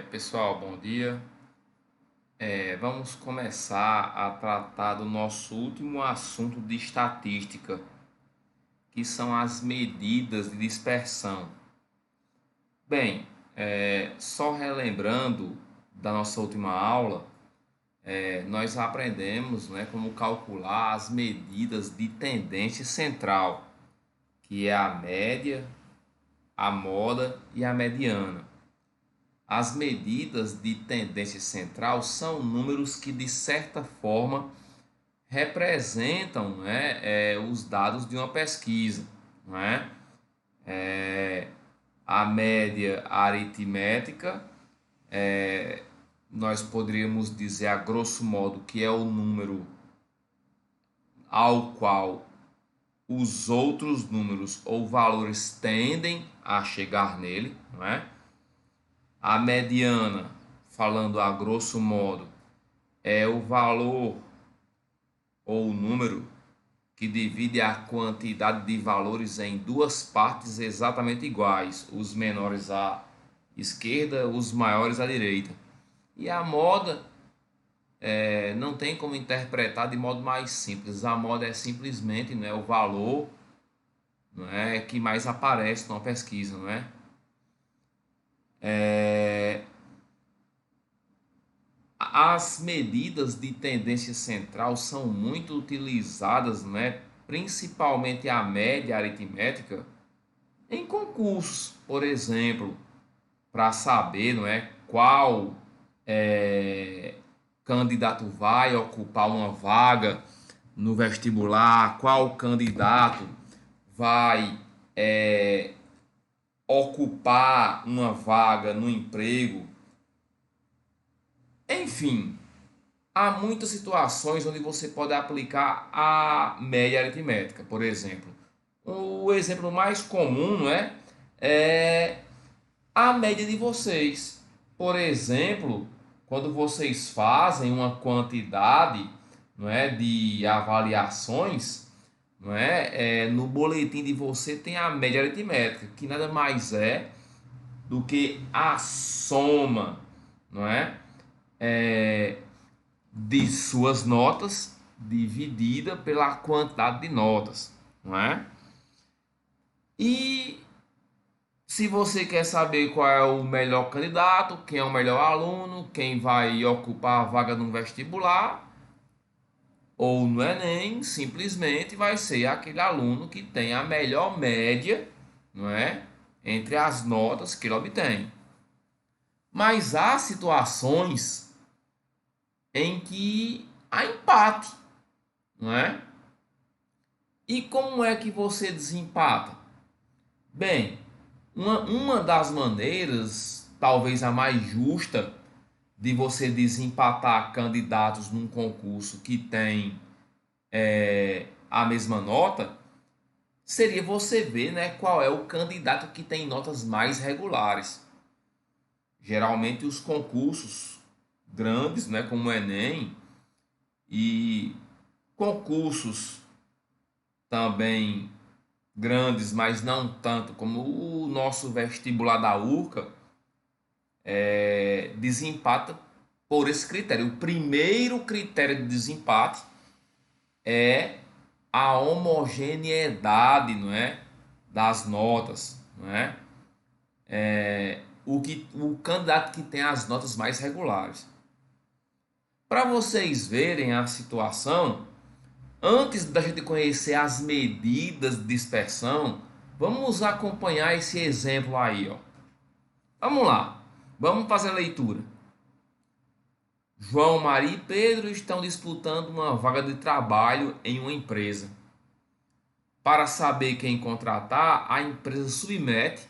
Pessoal, bom dia. Vamos começar a tratar do nosso último assunto de estatística, que são as medidas de dispersão. Bem, só relembrando da nossa última aula, nós aprendemos, né, como calcular as medidas de tendência central, que é a média, a moda e a mediana. As medidas de tendência central são números que, de certa forma, representam, né, os dados de uma pesquisa. Não é? A média aritmética, nós poderíamos dizer a grosso modo que é o número ao qual os outros números ou valores tendem a chegar nele. Não é? A mediana, falando a grosso modo, é o valor ou o número que divide a quantidade de valores em duas partes exatamente iguais, os menores à esquerda, os maiores à direita. E a moda não tem como interpretar de modo mais simples. A moda é simplesmente, né, o valor, não é, que mais aparece numa pesquisa, não é? As medidas de tendência central são muito utilizadas, né, principalmente a média aritmética, em concursos, por exemplo, para saber, não é, qual candidato vai ocupar uma vaga no vestibular, qual candidato vai ocupar uma vaga no emprego. Enfim, há muitas situações onde você pode aplicar a média aritmética. Por exemplo, o exemplo mais comum, não é a média de vocês. Por exemplo, quando vocês fazem uma quantidade, não é, de avaliações, não no boletim de você tem a média aritmética, que nada mais é do que a soma, não é, de suas notas dividida pela quantidade de notas, não é? E se você quer saber qual é o melhor candidato, quem é o melhor aluno, quem vai ocupar a vaga no vestibular ou no Enem, simplesmente vai ser aquele aluno que tem a melhor média, não é? Entre as notas que ele obtém. Mas há situações em que há empate, não é? E como é que você desempata? Bem, uma das maneiras, talvez a mais justa, de você desempatar candidatos num concurso que tem a mesma nota, seria você ver, né, qual é o candidato que tem notas mais regulares. Geralmente os concursos grandes, né, como o Enem e concursos também grandes, mas não tanto como o nosso vestibular da URCA, desempata por esse critério. O primeiro critério de desempate é a homogeneidade, não é, das notas, não é? O candidato que tem as notas mais regulares. Para vocês verem a situação, antes da gente conhecer as medidas de dispersão, vamos acompanhar esse exemplo aí, ó. Vamos lá, vamos fazer a leitura. João, Maria e Pedro estão disputando uma vaga de trabalho em uma empresa. Para saber quem contratar, a empresa submete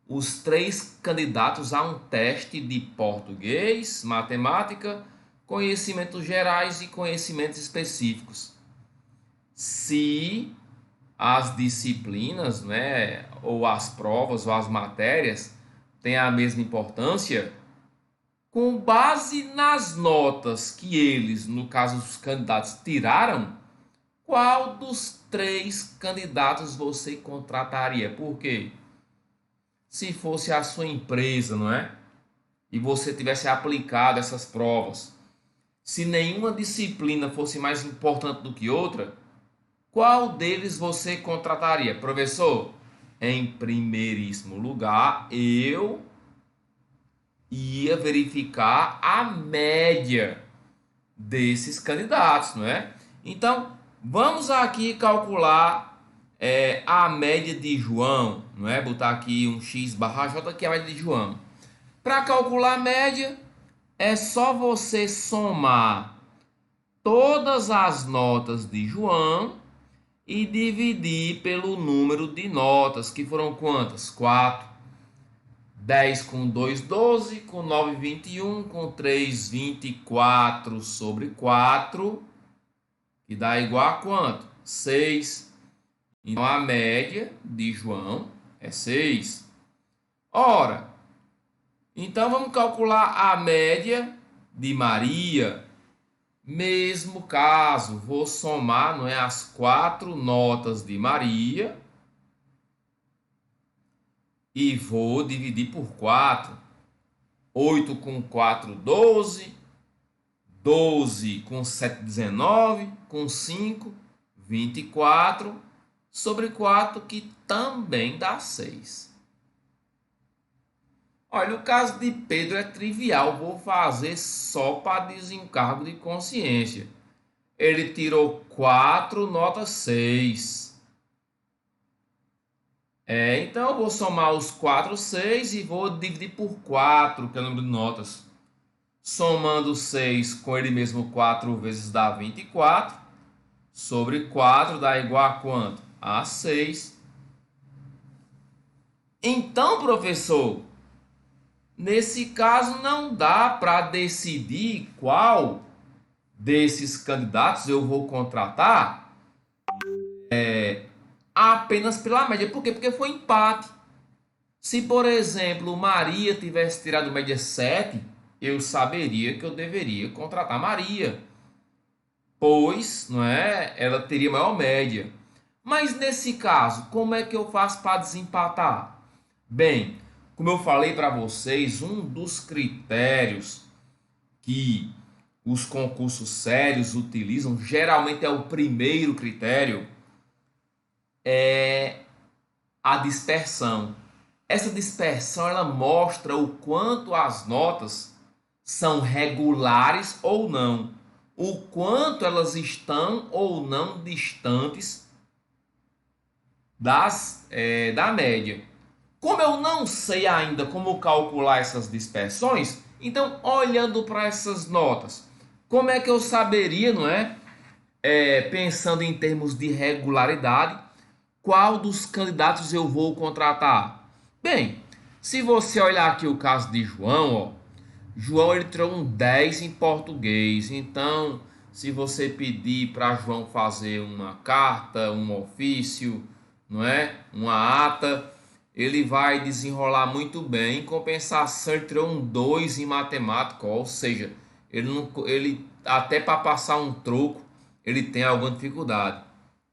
os três candidatos a um teste de português, matemática, conhecimentos gerais e conhecimentos específicos. Se as disciplinas, né, ou as provas ou as matérias têm a mesma importância, com base nas notas que eles, no caso os candidatos, tiraram, qual dos três candidatos você contrataria? Por quê? Se fosse a sua empresa, não é? e você tivesse aplicado essas provas, se nenhuma disciplina fosse mais importante do que outra, qual deles você contrataria? Professor, em primeiríssimo lugar, eu ia verificar a média desses candidatos, não é? Então, vamos aqui calcular a média de João, não é? Botar aqui um x barra j, que é a média de João. Para calcular a média, é só você somar todas as notas de João e dividir pelo número de notas, que foram quantas? 4. 10 com 2, 12, com 9, 21, com 3, 24 sobre 4, que dá igual a quanto? 6. Então, a média de João é 6. Ora, então vamos calcular a média de Maria. Mesmo caso, vou somar, não é, as 4 notas de Maria e vou dividir por 4. 8 com 4, 12. 12 com 7, 19. Com 5, 24. Sobre 4, que também dá 6. Olha, o caso de Pedro é trivial. Vou fazer só para desencargo de consciência. Ele tirou 4, nota 6. Então eu vou somar os 4, 6 e vou dividir por 4, que é o número de notas. Somando 6 com ele mesmo, 4 vezes dá 24. Sobre 4 dá igual a quanto? A 6. Então, professor, nesse caso não dá para decidir qual desses candidatos eu vou contratar apenas pela média. Por quê? Porque foi empate. Se, por exemplo, Maria tivesse tirado média 7, eu saberia que eu deveria contratar Maria, pois, não é, ela teria maior média. Mas nesse caso, como é que eu faço para desempatar? Bem, como eu falei para vocês, um dos critérios que os concursos sérios utilizam, geralmente é o primeiro critério, é a dispersão. Essa dispersão ela mostra o quanto as notas são regulares ou não, o quanto elas estão ou não distantes da média. Como eu não sei ainda como calcular essas dispersões, então olhando para essas notas, como é que eu saberia, não é? Pensando em termos de regularidade, qual dos candidatos eu vou contratar? Bem, se você olhar aqui o caso de João, ó, João ele tirou um 10 em português. Então, se você pedir para João fazer uma carta, um ofício, não é? Uma ata, ele vai desenrolar muito bem. Em compensação, ele tirou um 2 em matemática, ou seja, ele até para passar um troco, ele tem alguma dificuldade,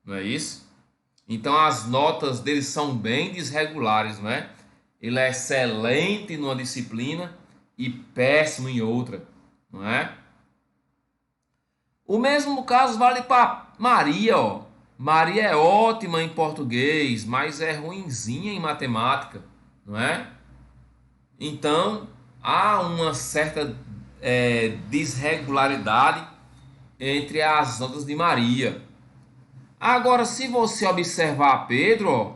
não é isso? Então as notas dele são bem desregulares, não é? Ele é excelente numa disciplina e péssimo em outra, não é? O mesmo caso vale para Maria, ó. Maria é ótima em português, mas é ruinzinha em matemática, não é? Então há uma certa desregularidade entre as notas de Maria. Agora, se você observar Pedro, ó,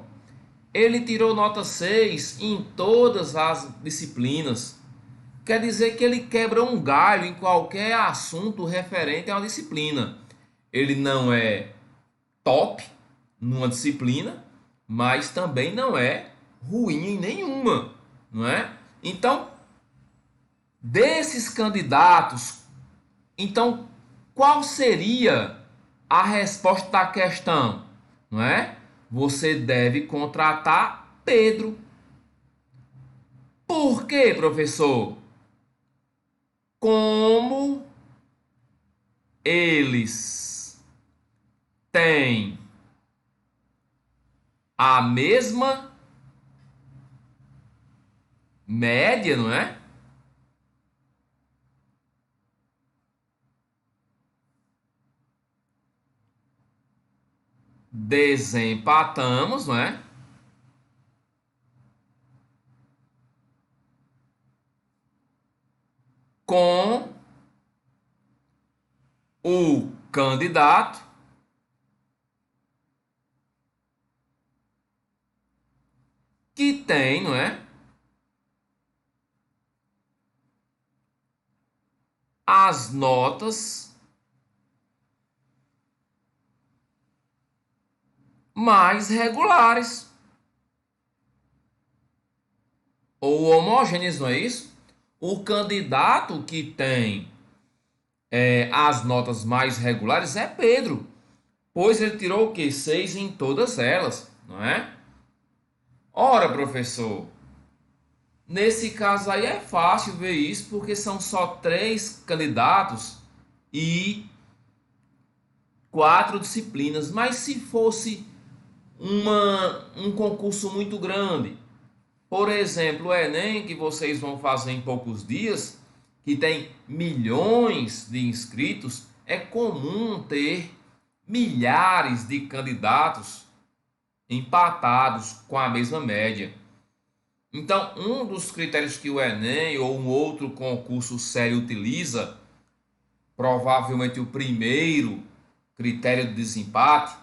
ele tirou nota 6 em todas as disciplinas. Quer dizer que ele quebra um galho em qualquer assunto referente a uma disciplina. Ele não é top numa disciplina, mas também não é ruim em nenhuma, não é? Então, desses candidatos, então qual seria a resposta da questão, não é? Você deve contratar Pedro. Por quê, professor? Como eles têm a mesma média, não é? desempatamos, não é? Com o candidato que tem, não é? As notas mais regulares ou homogêneas, não é isso? O candidato que tem as notas mais regulares é Pedro, pois ele tirou o quê? 6 em todas elas, não é? Ora, professor, nesse caso aí é fácil ver isso, porque são só 3 candidatos e 4 disciplinas. Mas se fosse um concurso muito grande, por exemplo, o Enem, que vocês vão fazer em poucos dias, que tem milhões de inscritos, é comum ter milhares de candidatos empatados com a mesma média. Então, um dos critérios que o Enem ou um outro concurso sério utiliza, provavelmente o primeiro critério de desempate,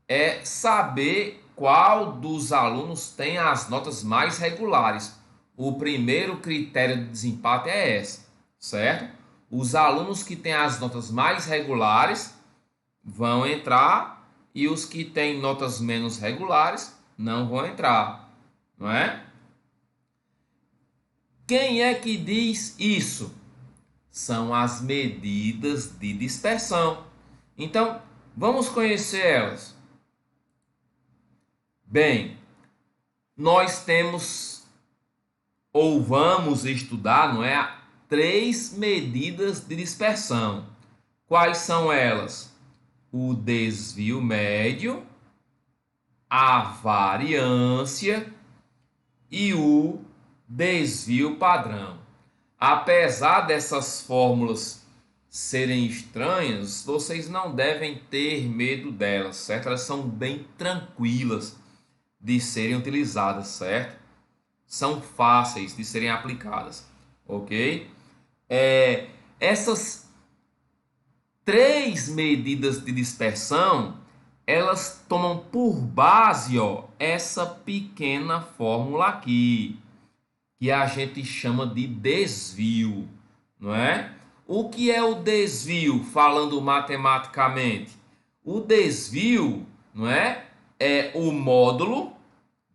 é saber qual dos alunos tem as notas mais regulares. O primeiro critério de desempate é esse, certo? Os alunos que têm as notas mais regulares vão entrar e os que têm notas menos regulares não vão entrar, não é? Quem é que diz isso? São as medidas de dispersão. Então, vamos conhecer elas. Bem, nós temos ou vamos estudar, não é, 3 medidas de dispersão. Quais são elas? O desvio médio, a variância e o desvio padrão. Apesar dessas fórmulas serem estranhas, vocês não devem ter medo delas, certo? Elas são bem tranquilas de serem utilizadas, certo? São fáceis de serem aplicadas, ok? Essas 3 medidas de dispersão, elas tomam por base, essa pequena fórmula aqui, que a gente chama de desvio, não é? O que é o desvio, falando matematicamente? O desvio, não é o módulo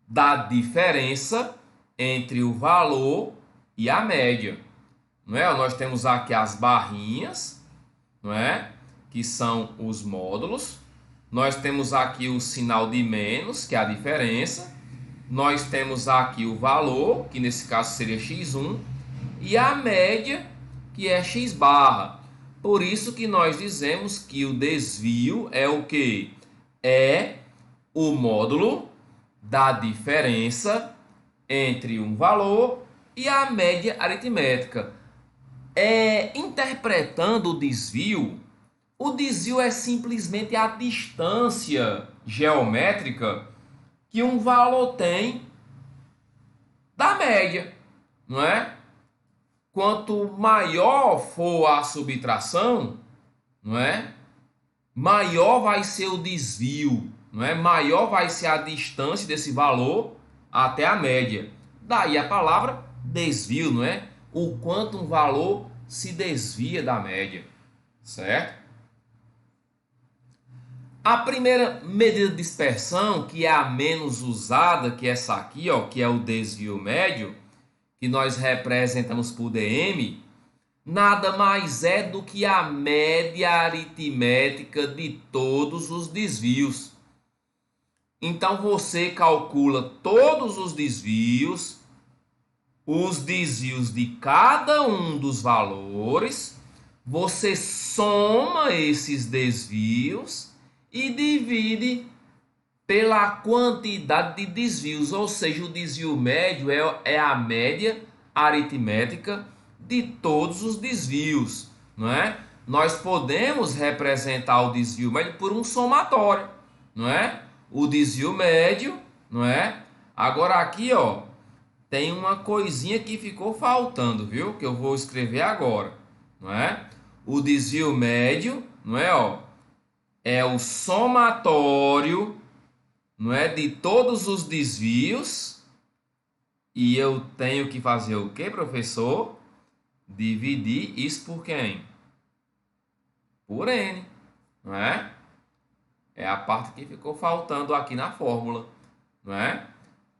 da diferença entre o valor e a média, não é? Nós temos aqui as barrinhas, não é? Que são os módulos. Nós temos aqui o sinal de menos, que é a diferença. Nós temos aqui o valor, que nesse caso seria x1, e a média, que é x barra. Por isso que nós dizemos que o desvio é o quê? É o módulo da diferença entre um valor e a média aritmética. Interpretando o desvio é simplesmente a distância geométrica que um valor tem da média, não é? Quanto maior for a subtração, não é? Maior vai ser o desvio, não é? Maior vai ser a distância desse valor até a média. Daí a palavra desvio, não é? O quanto um valor se desvia da média, certo? A primeira medida de dispersão, que é a menos usada, que é essa aqui, que é o desvio médio, que nós representamos por dm, nada mais é do que a média aritmética de todos os desvios. Então você calcula todos os desvios de cada um dos valores, você soma esses desvios e divide pela quantidade de desvios, ou seja, o desvio médio é a média aritmética de todos os desvios, não é? Nós podemos representar o desvio médio por um somatório, não é? O desvio médio, não é? Agora aqui, ó, tem uma coisinha que ficou faltando, viu? Que eu vou escrever agora, não é? O desvio médio, não é, ó? É o somatório, não é, de todos os desvios. E eu tenho que fazer o quê, professor? Dividir isso por quem? Por n, não é? É a parte que ficou faltando aqui na fórmula, não é?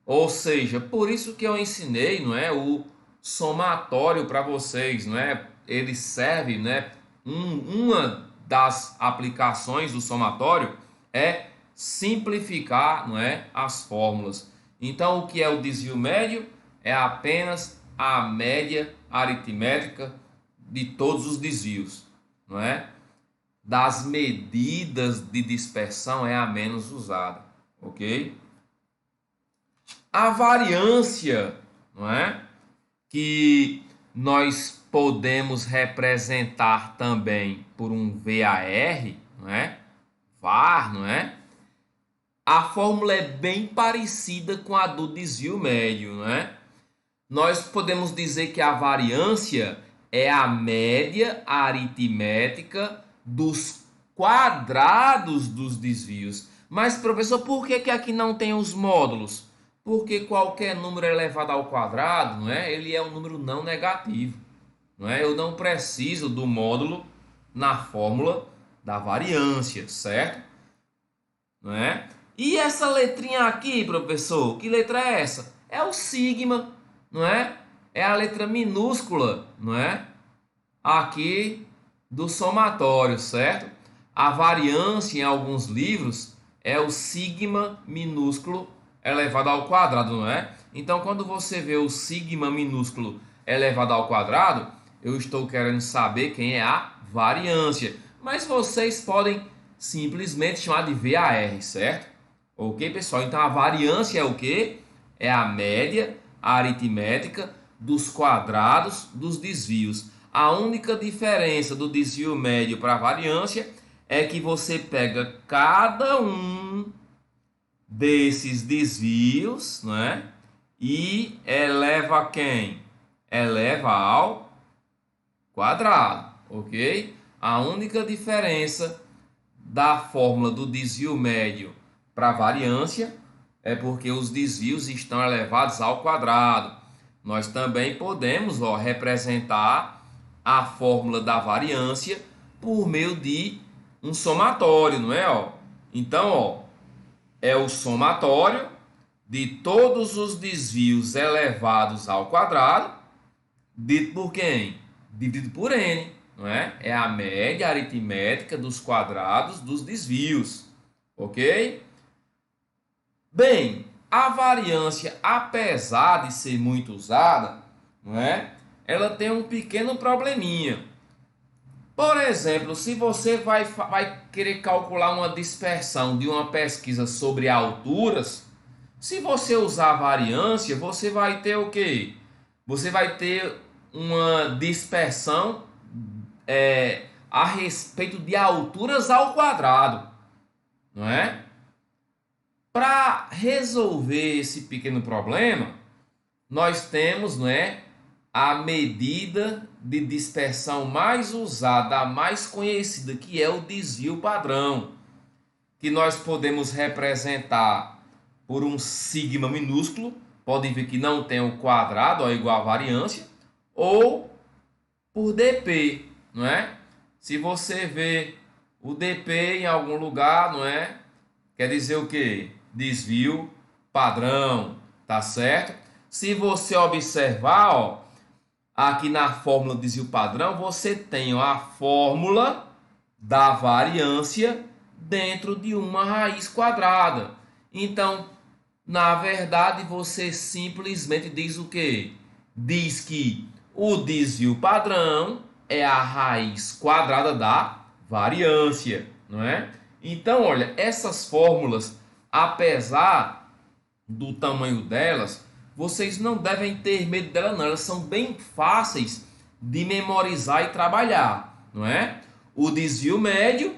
Ou seja, por isso que eu ensinei, não é, o somatório para vocês, não é? Ele serve, né? Uma das aplicações do somatório é simplificar, não é, as fórmulas. Então, o que é o desvio médio? É apenas a média aritmética de todos os desvios, não é? Das medidas de dispersão é a menos usada, ok? A variância, não é? Que nós podemos representar também por um VAR, não é? VAR, não é? A fórmula é bem parecida com a do desvio médio, não é? Nós podemos dizer que a variância é a média aritmética dos quadrados dos desvios. Mas, professor, por que aqui não tem os módulos? Porque qualquer número elevado ao quadrado, não é? Ele é um número não negativo, não é? Eu não preciso do módulo na fórmula da variância, certo? Não é? E essa letrinha aqui, professor, que letra é essa? É o sigma, não é? É a letra minúscula, não é? Aqui do somatório, certo? A variância em alguns livros é o sigma minúsculo elevado ao quadrado, não é? Então, quando você vê o sigma minúsculo elevado ao quadrado, eu estou querendo saber quem é a variância. Mas vocês podem simplesmente chamar de VAR, certo? Ok, pessoal? Então, a variância é o quê? É a média aritmética dos quadrados dos desvios. A única diferença do desvio médio para a variância é que você pega cada um desses desvios, não é? E eleva quem? Eleva ao quadrado, ok? A única diferença da fórmula do desvio médio para a variância é porque os desvios estão elevados ao quadrado. Nós também podemos, ó, representar a fórmula da variância por meio de um somatório, não é? Ó? Então, ó, é o somatório de todos os desvios elevados ao quadrado, dito por quem? Dividido por n, não é? É a média aritmética dos quadrados dos desvios, ok? Bem, a variância, apesar de ser muito usada, não é? Ela tem um pequeno probleminha. Por exemplo, se você vai querer calcular uma dispersão de uma pesquisa sobre alturas, se você usar a variância, você vai ter o quê? Você vai ter uma dispersão a respeito de alturas ao quadrado, não é? Para resolver esse pequeno problema, nós temos, não é, a medida de dispersão mais usada, a mais conhecida, que é o desvio padrão, que nós podemos representar por um sigma minúsculo, pode ver que não tem o quadrado, ó, igual a variância, ou por dp, não é? Se você vê o dp em algum lugar, não é? Quer dizer o quê? Desvio padrão, tá certo? Se você observar, ó, aqui na fórmula do desvio padrão, você tem, ó, a fórmula da variância dentro de uma raiz quadrada. Então, na verdade, você simplesmente diz o quê? Diz que o desvio padrão é a raiz quadrada da variância, não é? Então, olha, essas fórmulas, apesar do tamanho delas, vocês não devem ter medo delas, não. Elas são bem fáceis de memorizar e trabalhar, não é? O desvio médio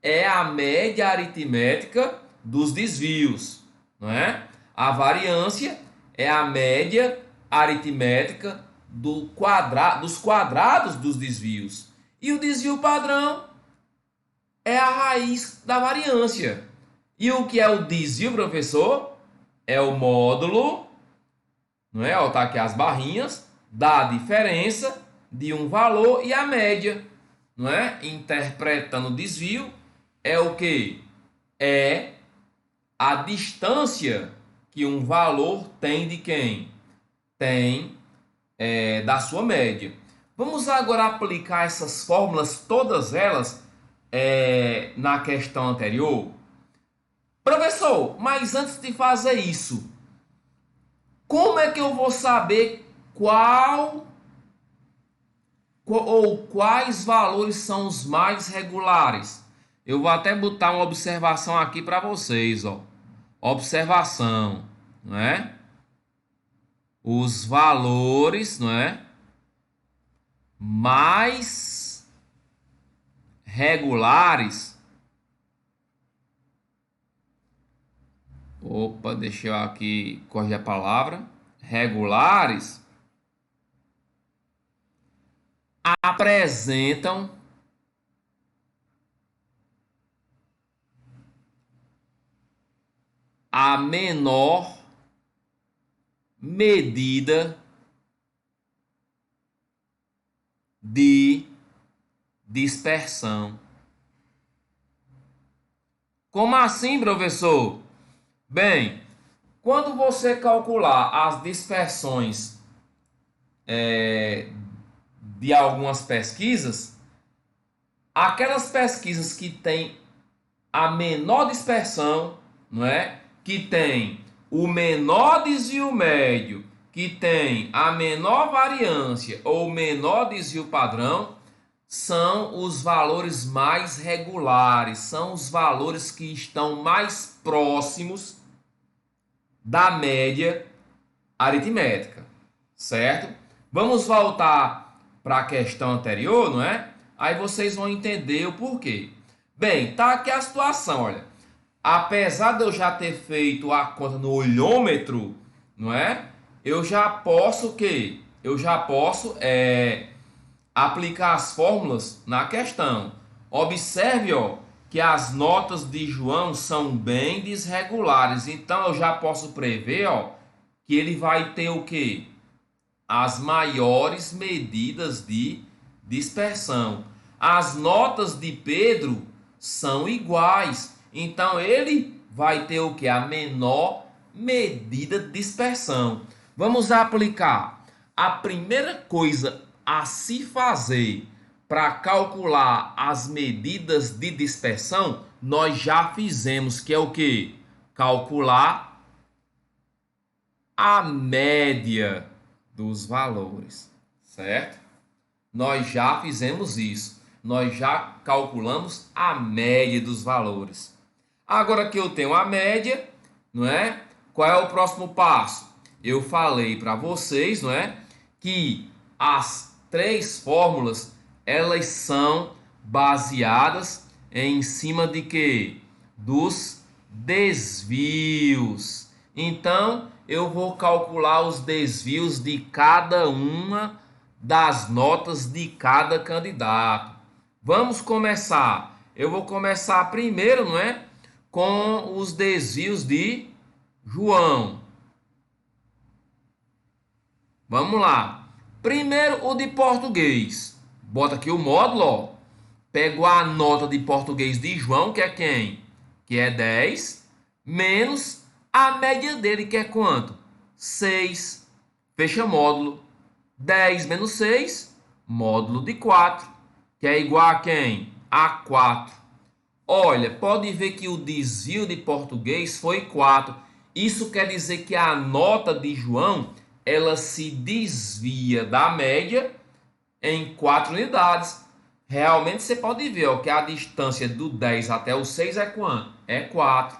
é a média aritmética dos desvios, não é? A variância é a média aritmética dos quadrados dos desvios. E o desvio padrão é a raiz da variância. E o que é o desvio, professor? É o módulo, não é? Ó, tá aqui as barrinhas, da diferença de um valor e a média, não é? Interpretando o desvio, é o que? É a distância que um valor tem de quem? Tem da sua média. Vamos agora aplicar essas fórmulas, todas elas, na questão anterior. Professor, mas antes de fazer isso, como é que eu vou saber qual ou quais valores são os mais regulares? Eu vou até botar uma observação aqui para vocês, ó. Observação, não é? Os valores, não é? Mais regulares. Opa, deixa eu aqui corrigir a palavra. Regulares apresentam a menor medida de dispersão. Como assim, professor? Bem, quando você calcular as dispersões de algumas pesquisas, aquelas pesquisas que têm a menor dispersão, não é? Que tem o menor desvio médio, que tem a menor variância ou o menor desvio padrão, são os valores mais regulares, são os valores que estão mais próximos da média aritmética, certo? Vamos voltar para a questão anterior, não é? Aí vocês vão entender o porquê. Bem, tá aqui a situação, olha. Apesar de eu já ter feito a conta no olhômetro, não é? Eu já posso o quê? Eu já posso aplicar as fórmulas na questão. Observe, ó, que as notas de João são bem desregulares. Então eu já posso prever, ó, que ele vai ter o quê? As maiores medidas de dispersão. As notas de Pedro são iguais. Então ele vai ter o que? A menor medida de dispersão. Vamos aplicar. A primeira coisa a se fazer para calcular as medidas de dispersão, nós já fizemos, que é o que? Calcular a média dos valores, certo? Nós já fizemos isso. Nós já calculamos a média dos valores. Agora que eu tenho a média, não é? Qual é o próximo passo? Eu falei para vocês, não é? Que as três fórmulas, elas são baseadas em cima de quê? Dos desvios. Então, eu vou calcular os desvios de cada uma das notas de cada candidato. Vamos começar. Eu vou começar primeiro, não é? Com os desvios de João. Vamos lá. Primeiro o de português. Bota aqui o módulo, ó. Pego a nota de português de João, que é quem? Que é 10, menos a média dele, que é quanto? 6. Fecha módulo. 10 menos 6, módulo de 4, que é igual a quem? A 4. Olha, pode ver que o desvio de português foi 4. Isso quer dizer que a nota de João, ela se desvia da média em 4 unidades. Realmente você pode ver, ó, que a distância do 10 até o 6 é quanto? É 4.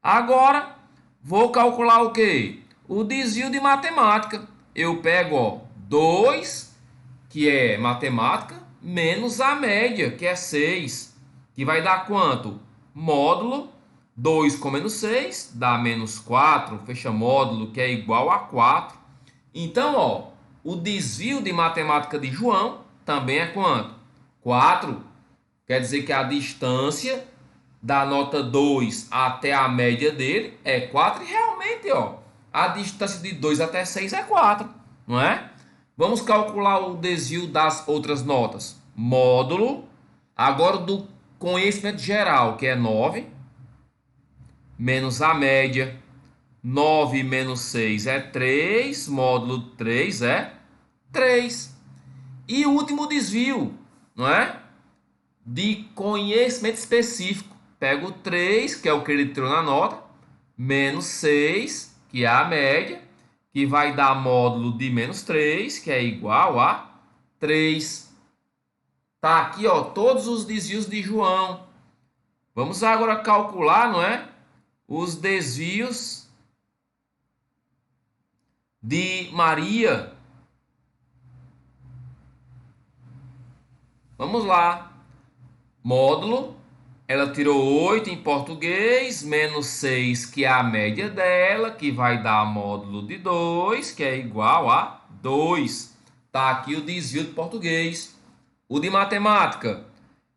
Agora, vou calcular o quê? O desvio de matemática. Eu pego, ó, 2, que é matemática, menos a média, que é 6, que vai dar quanto? Módulo 2 com menos 6 dá menos 4, fecha módulo, que é igual a 4. Então, ó, o desvio de matemática de João também é quanto? 4. Quer dizer que a distância da nota 2 até a média dele é 4. E realmente, ó, a distância de 2 até 6 é 4, não é? Vamos calcular o desvio das outras notas. Módulo, agora do conhecimento geral, que é 9, menos a média. 9 menos 6 é 3, módulo 3 é 3. E o último desvio, não é? De conhecimento específico. Pega o 3, que é o que ele tirou na nota, menos 6, que é a média, que vai dar módulo de menos 3, que é igual a 3. Tá aqui, ó, todos os desvios de João. Vamos agora calcular, não é? Os desvios de Maria. Vamos lá. Módulo, ela tirou 8 em português, menos 6, que é a média dela, que vai dar módulo de 2, que é igual a 2. Tá aqui o desvio de português. O de matemática,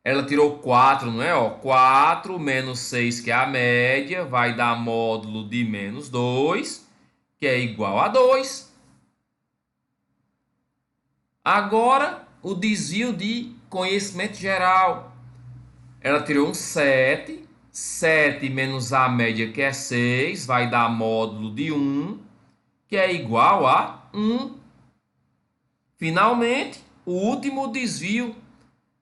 ela tirou 4, não é? Ó, 4 menos 6, que é a média, vai dar módulo de menos 2, que é igual a 2. Agora, o desvio de conhecimento geral. Ela tirou um 7. 7 menos a média, que é 6, vai dar módulo de 1, que é igual a 1. Finalmente, o último desvio.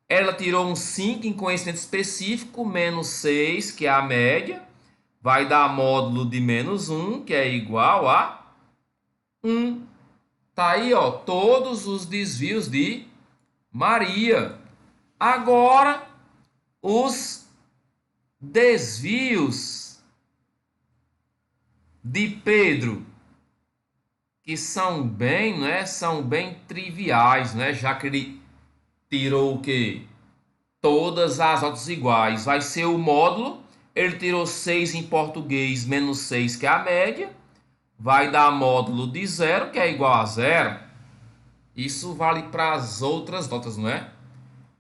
Ela tirou um 5 em conhecimento específico, menos 6, que é a média, vai dar módulo de menos 1, que é igual a 1. Tá aí, ó, todos os desvios de Maria. Agora, os desvios de Pedro, que são bem, né, são bem triviais, né, já que ele tirou o quê? Todas as notas iguais. Vai ser o módulo, ele tirou 6 em português, menos 6, que é a média, vai dar módulo de 0, que é igual a 0. Isso vale para as outras notas, não é?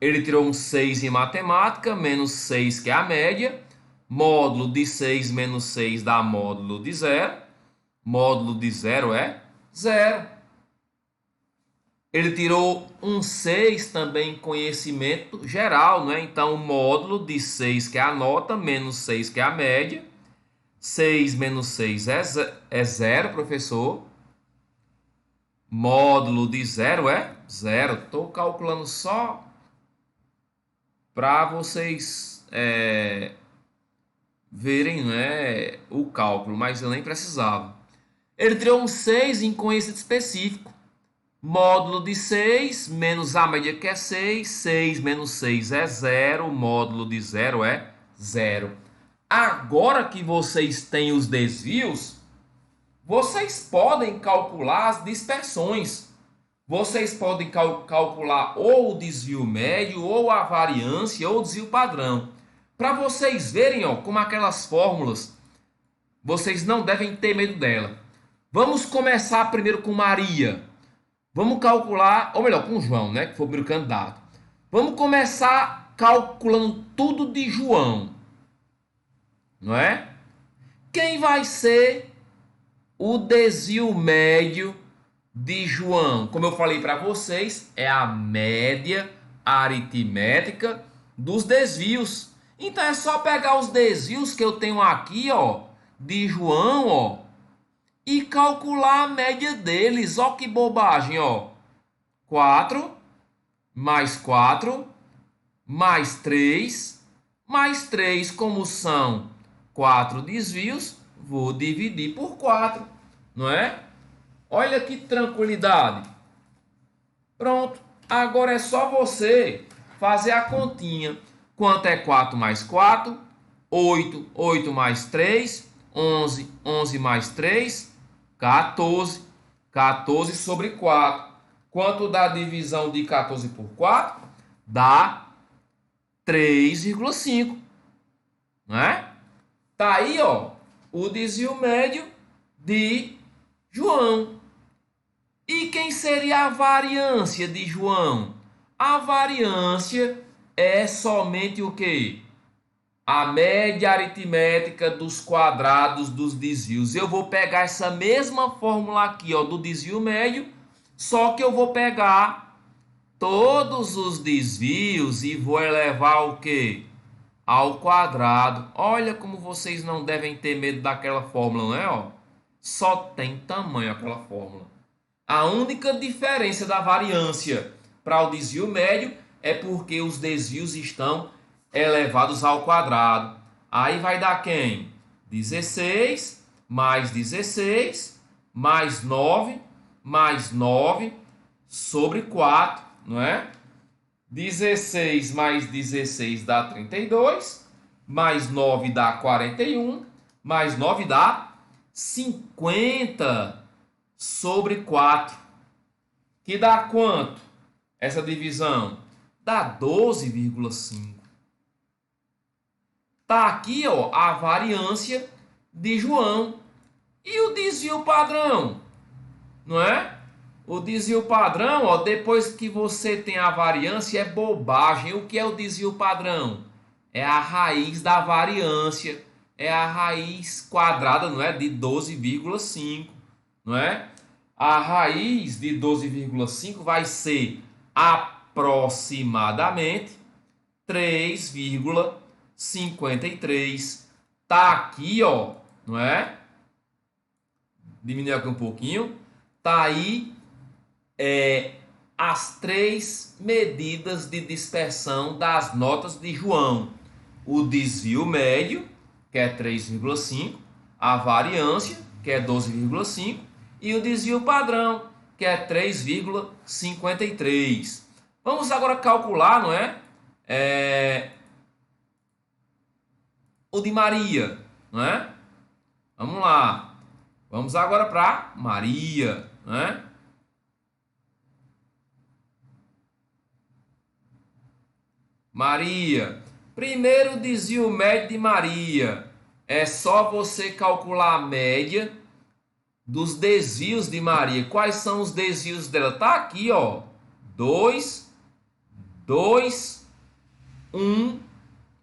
Ele tirou um 6 em matemática, menos 6, que é a média. Módulo de 6 menos 6 dá módulo de 0. Módulo de 0 é 0. Ele tirou um 6 também em conhecimento geral, né? Então, o módulo de 6, que é a nota, menos 6, que é a média. 6 menos 6 é 0, professor. Módulo de 0 é 0. Estou calculando só para vocês verem, né, o cálculo, mas eu nem precisava. Ele tirou um 6 em conhecimento específico. Módulo de 6 menos a média, que é 6. 6 menos 6 é 0. Módulo de 0 é 0. Agora que vocês têm os desvios, vocês podem calcular as dispersões. Vocês podem calcular ou o desvio médio, ou a variância, ou o desvio padrão. Para vocês verem, ó, como aquelas fórmulas, vocês não devem ter medo dela. Vamos começar primeiro com Maria. Vamos calcular, ou melhor, com João, né, que foi o primeiro candidato. Vamos começar calculando tudo de João, não é? Quem vai ser o desvio médio de João? Como eu falei para vocês, é a média aritmética dos desvios. Então é só pegar os desvios que eu tenho aqui, ó, de João, ó, e calcular a média deles. Ó que bobagem, ó. 4 mais 4 mais 3 mais 3, como são 4 desvios, vou dividir por 4, não é? Olha que tranquilidade. Pronto. Agora é só você fazer a continha. Quanto é 4 mais 4? 8. 8 mais 3? 11. 11 mais 3? 14. 14 sobre 4. Quanto dá a divisão de 14 por 4? Dá 3,5. Não é? Tá aí, ó, o desvio médio de João. E quem seria a variância de João? A variância é somente o quê? A média aritmética dos quadrados dos desvios. Eu vou pegar essa mesma fórmula aqui, ó, do desvio médio, só que eu vou pegar todos os desvios e vou elevar ao quê? Ao quadrado. Olha como vocês não devem ter medo daquela fórmula, não é? Ó? Só tem tamanho aquela fórmula. A única diferença da variância para o desvio médio é porque os desvios estão elevados ao quadrado. Aí vai dar quem? 16 mais 16 mais 9 mais 9 sobre 4, não é? 16 mais 16 dá 32, mais 9 dá 41, mais 9 dá 50 sobre 4. Que dá quanto? Essa divisão dá 12,5. Tá aqui, ó, a variância de João. E o desvio padrão? Não é? O desvio padrão, ó, depois que você tem a variância, é bobagem. O que é o desvio padrão? É a raiz da variância. É a raiz quadrada, não é? De 12,5, não é? A raiz de 12,5 vai ser aproximadamente 3,53. Tá aqui, ó, não é? Diminuir aqui um pouquinho. Tá aí as três medidas de dispersão das notas de João. O desvio médio, que é 3,5, a variância, que é 12,5, e o desvio padrão, que é 3,53. Vamos agora calcular, não é? O de Maria, não é? Vamos lá. Vamos agora para Maria, não é? Maria. Primeiro desvio médio de Maria. É só você calcular a média dos desvios de Maria. Quais são os desvios dela? Tá aqui, ó. 2, 2, 1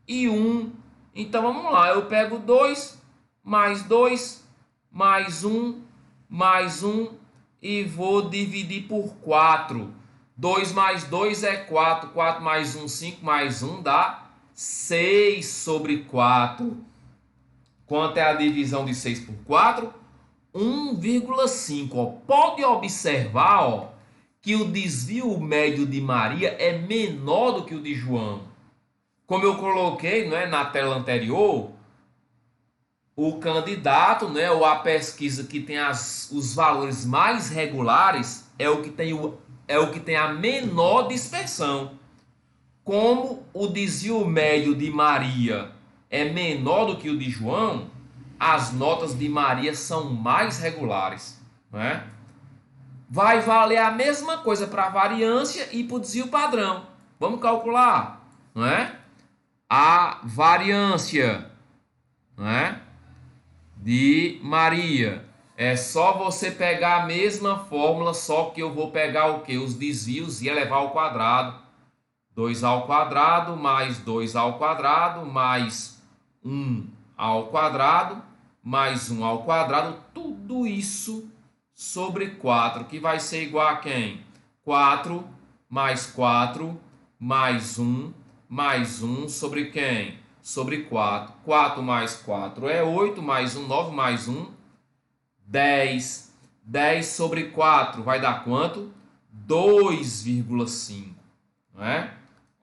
e 1. Então vamos lá. Eu pego 2 mais 2 mais 1 mais 1 e vou dividir por 4. 2 mais 2 é 4. 4 mais 1, 5 mais 1 dá 6 sobre 4. Quanto é a divisão de 6 por 4? 1,5. Pode observar, ó, que o desvio médio de Maria é menor do que o de João. Como eu coloquei, não é, na tela anterior, o candidato, né, ou a pesquisa que tem os valores mais regulares é o que tem a menor dispersão. Como o desvio médio de Maria é menor do que o de João, as notas de Maria são mais regulares, não é? Vai valer a mesma coisa para a variância e para o desvio padrão. Vamos calcular, não é? A variância, não é, de Maria. É só você pegar a mesma fórmula, só que eu vou pegar o que? Os desvios e elevar ao quadrado. 2 ao quadrado mais 2 ao quadrado mais 1 ao quadrado mais 1 ao quadrado. Tudo isso sobre 4, que vai ser igual a quem? 4 mais 1 sobre quem? Sobre 4. 4 mais 4 é 8, mais 1, 9, mais 1, 10. 10 sobre 4 vai dar quanto? 2,5. Não é?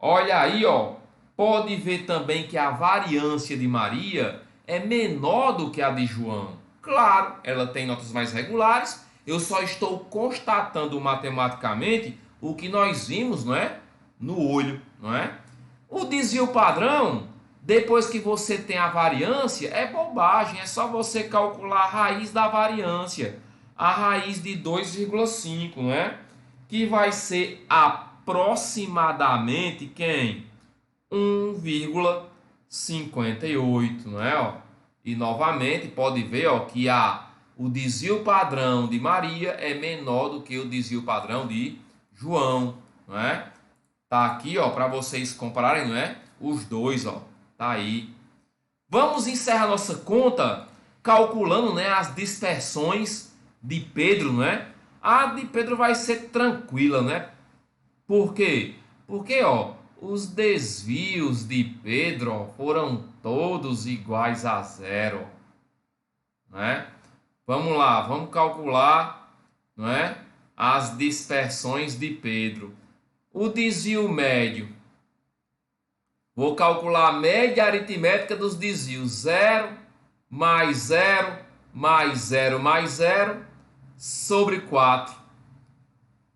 Olha aí, ó. Pode ver também que a variância de Maria é menor do que a de João. Claro, ela tem notas mais regulares. Eu só estou constatando matematicamente o que nós vimos, não é? No olho, não é? O desvio padrão, depois que você tem a variância, é bobagem. É só você calcular a raiz da variância. A raiz de 2,5, não é? Que vai ser aproximadamente quem? 1,58, não é? Ó, E novamente pode ver, ó, que o desvio padrão de Maria é menor do que o desvio padrão de João, não é? Tá aqui, ó, para vocês compararem, não é? Os dois, ó, tá aí. Vamos encerrar nossa conta calculando, né, as dispersões de Pedro, não é? A de Pedro vai ser tranquila, né? Por quê? Porque, ó, os desvios de Pedro ó, foram todos iguais a zero, né? Vamos lá, vamos calcular, não é? As dispersões de Pedro. O desvio médio. Vou calcular a média aritmética dos desvios. 0 mais 0 mais 0 mais 0 sobre 4.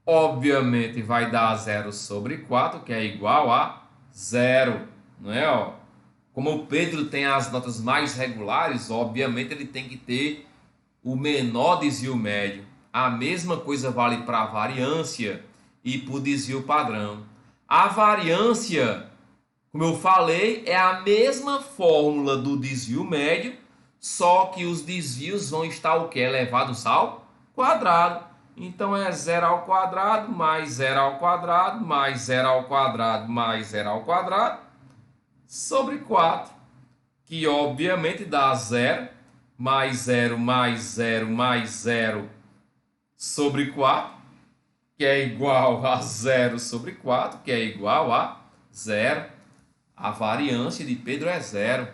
Obviamente vai dar 0 sobre 4, que é igual a 0, não é? Ó? Como o Pedro tem as notas mais regulares, obviamente ele tem que ter o menor desvio médio. A mesma coisa vale para a variância e para o desvio padrão. A variância, como eu falei, é a mesma fórmula do desvio médio, só que os desvios vão estar o que? Elevados ao quadrado. Então é 0 ao quadrado, mais 0 ao quadrado, mais 0 ao quadrado, mais 0 ao quadrado, sobre 4, que obviamente dá 0, mais 0, mais 0, mais 0, sobre 4, que é igual a 0 sobre 4, que é igual a 0. A variância de Pedro é 0.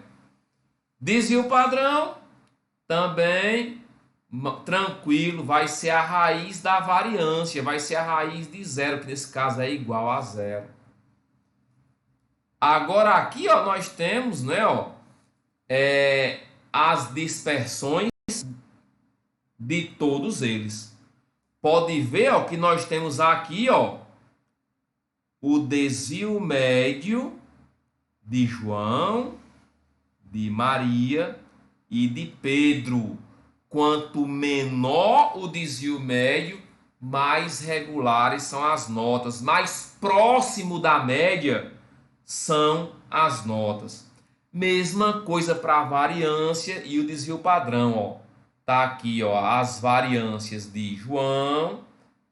Desvio padrão, também tranquilo, vai ser a raiz da variância, vai ser a raiz de 0, que nesse caso é igual a 0. Agora aqui ó, nós temos, né, ó, as dispersões de todos eles. Pode ver ó, que nós temos aqui ó, o desvio médio de João, de Maria e de Pedro. Quanto menor o desvio médio, mais regulares são as notas. Mais próximo da média são as notas. Mesma coisa para a variância e o desvio padrão. Ó. Tá aqui ó, as variâncias de João,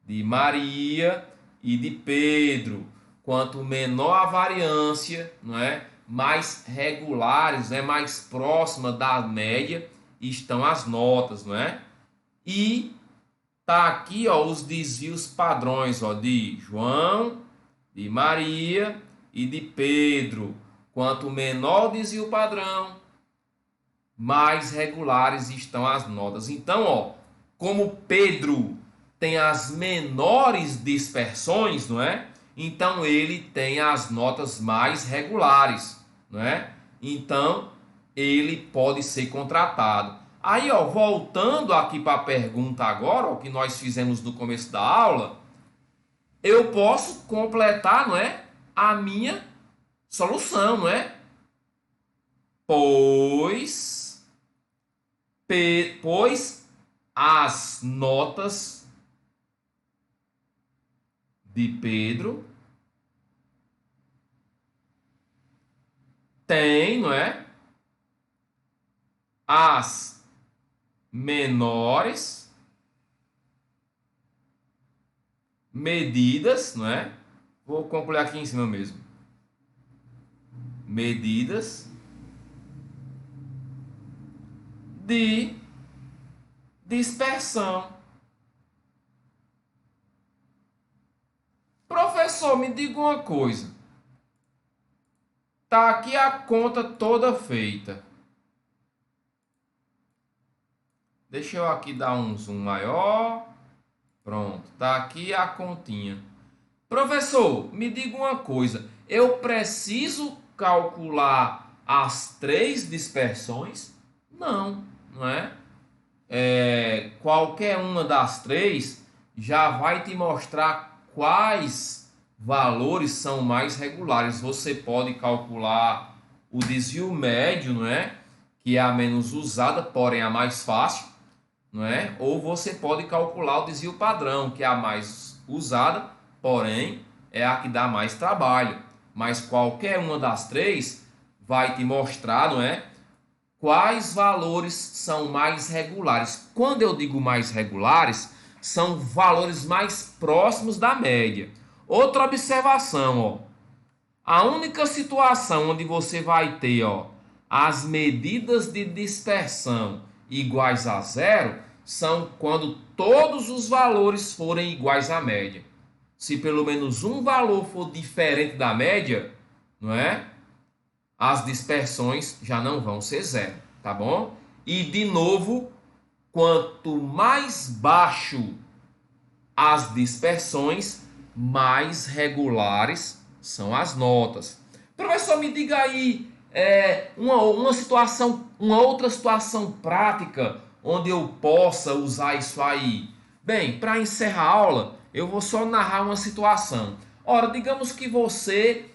de Maria e de Pedro. Quanto menor a variância, não é? Mais regulares, né? Mais próxima da média estão as notas, não é? E tá aqui, ó, os desvios padrões, ó, de João, de Maria e de Pedro. Quanto menor o desvio padrão, mais regulares estão as notas. Então, ó, como Pedro tem as menores dispersões, não é? Então ele tem as notas mais regulares, não é? Então ele pode ser contratado. Aí, ó, voltando aqui para a pergunta agora, o que nós fizemos no começo da aula, eu posso completar, não é, a minha solução, não é? Pois as notas de Pedro têm, não é, as menores medidas, não é? Vou concluir aqui em cima mesmo. Medidas de dispersão. Professor, me diga uma coisa. Tá aqui a conta toda feita. Deixa eu aqui dar um zoom maior. Pronto, tá aqui a continha. Professor, me diga uma coisa. Eu preciso calcular as 3 dispersões? Não, não é? Qualquer uma das 3 já vai te mostrar quais valores são mais regulares. Você pode calcular o desvio médio, não é? Que é a menos usada, porém a mais fácil, não é? Ou você pode calcular o desvio padrão, que é a mais usada, porém é a que dá mais trabalho. Mas qualquer uma das 3 vai te mostrar, não é? quais valores são mais regulares. Quando eu digo mais regulares, são valores mais próximos da média. Outra observação, ó. A única situação onde você vai ter, ó, as medidas de dispersão iguais a zero são quando todos os valores forem iguais à média. Se pelo menos um valor for diferente da média, não é? As dispersões já não vão ser zero, tá bom? E de novo, quanto mais baixo as dispersões, mais regulares são as notas. Professor, me diga aí uma situação, uma outra situação prática onde eu possa usar isso aí. Bem, para encerrar a aula, eu vou só narrar uma situação. Ora, digamos que você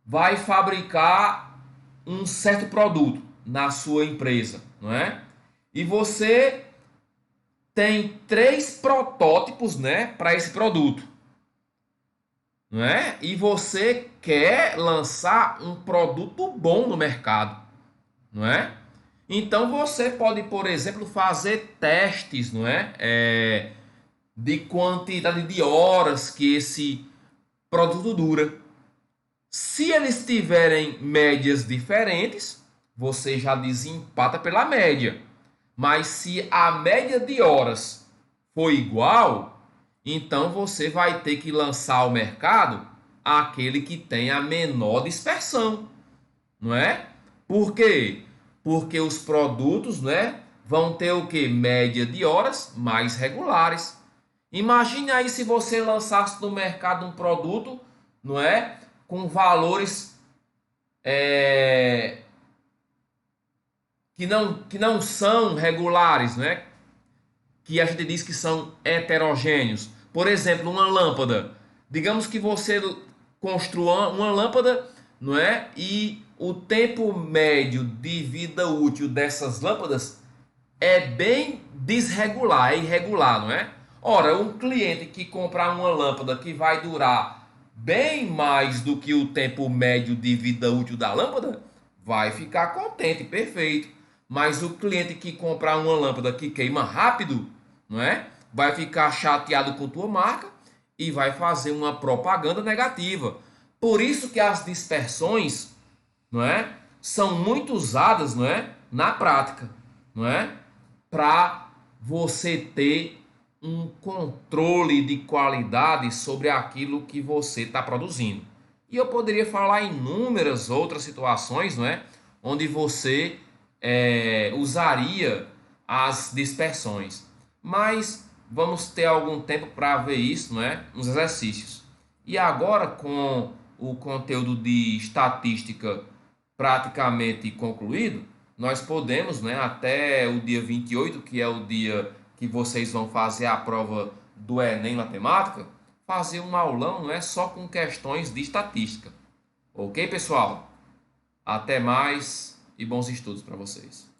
vai fabricar um certo produto na sua empresa, não é? E você tem 3 protótipos, né, para esse produto, não é? E você quer lançar um produto bom no mercado, não é? Então você pode, por exemplo, fazer testes, não é? De quantidade de horas que esse produto dura. Se eles tiverem médias diferentes, você já desempata pela média. Mas se a média de horas for igual, então você vai ter que lançar ao mercado aquele que tem a menor dispersão, não é? Por quê? Porque os produtos, né, vão ter o que? Média de horas mais regulares. Imagine aí se você lançasse no mercado um produto, não é, com valores que não são regulares, né? Que a gente diz que são heterogêneos. Por exemplo, uma lâmpada. Digamos que você construa uma lâmpada, não é? E o tempo médio de vida útil dessas lâmpadas é bem desregular, é irregular, não é? Ora, um cliente que comprar uma lâmpada que vai durar bem mais do que o tempo médio de vida útil da lâmpada, vai ficar contente, perfeito. Mas o cliente que comprar uma lâmpada que queima rápido, não é? Vai ficar chateado com tua marca e vai fazer uma propaganda negativa. Por isso que as dispersões, não é, são muito usadas, não é, na prática, não é, para você ter um controle de qualidade sobre aquilo que você está produzindo. E eu poderia falar em inúmeras outras situações, não é, onde você usaria as dispersões. Mas vamos ter algum tempo para ver isso, não é, nos exercícios. E agora, com o conteúdo de estatística praticamente concluído, nós podemos, né, até o dia 28, que é o dia que vocês vão fazer a prova do Enem Matemática, fazer um aulão, não é, só com questões de estatística. Ok, pessoal? Até mais e bons estudos para vocês.